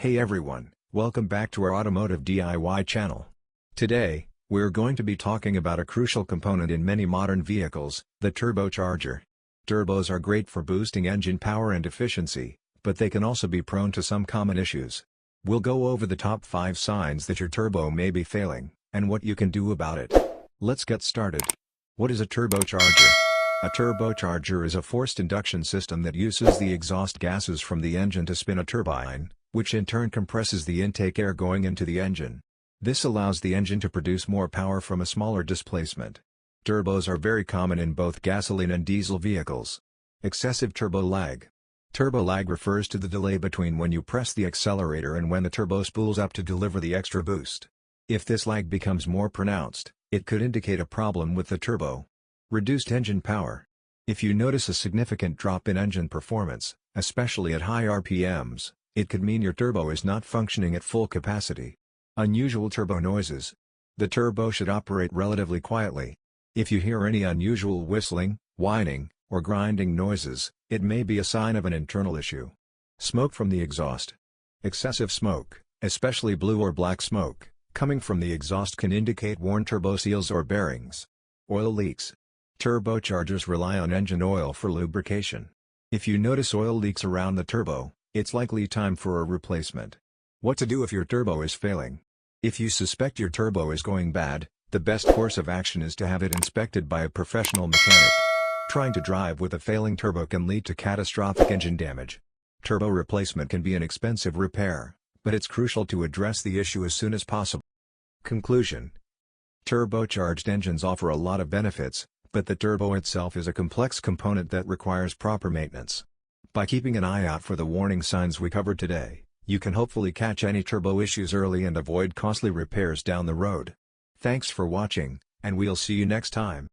Hey everyone, welcome back to our Automotive DIY channel. Today, we're going to be talking about a crucial component in many modern vehicles, the turbocharger. Turbos are great for boosting engine power and efficiency, but they can also be prone to some common issues. We'll go over the top 5 signs that your turbo may be failing, and what you can do about it. Let's get started. What is a turbocharger? A turbocharger is a forced induction system that uses the exhaust gases from the engine to spin a turbine, which in turn compresses the intake air going into the engine. This allows the engine to produce more power from a smaller displacement. Turbos are very common in both gasoline and diesel vehicles. Excessive turbo lag. Turbo lag refers to the delay between when you press the accelerator and when the turbo spools up to deliver the extra boost. If this lag becomes more pronounced, it could indicate a problem with the turbo. Reduced engine power. If you notice a significant drop in engine performance, especially at high RPMs, it could mean your turbo is not functioning at full capacity. Unusual turbo noises. The turbo should operate relatively quietly. If you hear any unusual whistling, whining, or grinding noises, it may be a sign of an internal issue. Smoke from the exhaust. Excessive smoke, especially blue or black smoke, coming from the exhaust can indicate worn turbo seals or bearings. Oil leaks. Turbochargers rely on engine oil for lubrication. If you notice oil leaks around the turbo, it's likely time for a replacement. What to do if your turbo is failing? If you suspect your turbo is going bad, the best course of action is to have it inspected by a professional mechanic. Trying to drive with a failing turbo can lead to catastrophic engine damage. Turbo replacement can be an expensive repair, but it's crucial to address the issue as soon as possible. Conclusion. Turbocharged engines offer a lot of benefits, but the turbo itself is a complex component that requires proper maintenance. By keeping an eye out for the warning signs we covered today, you can hopefully catch any turbo issues early and avoid costly repairs down the road. Thanks for watching, and we'll see you next time.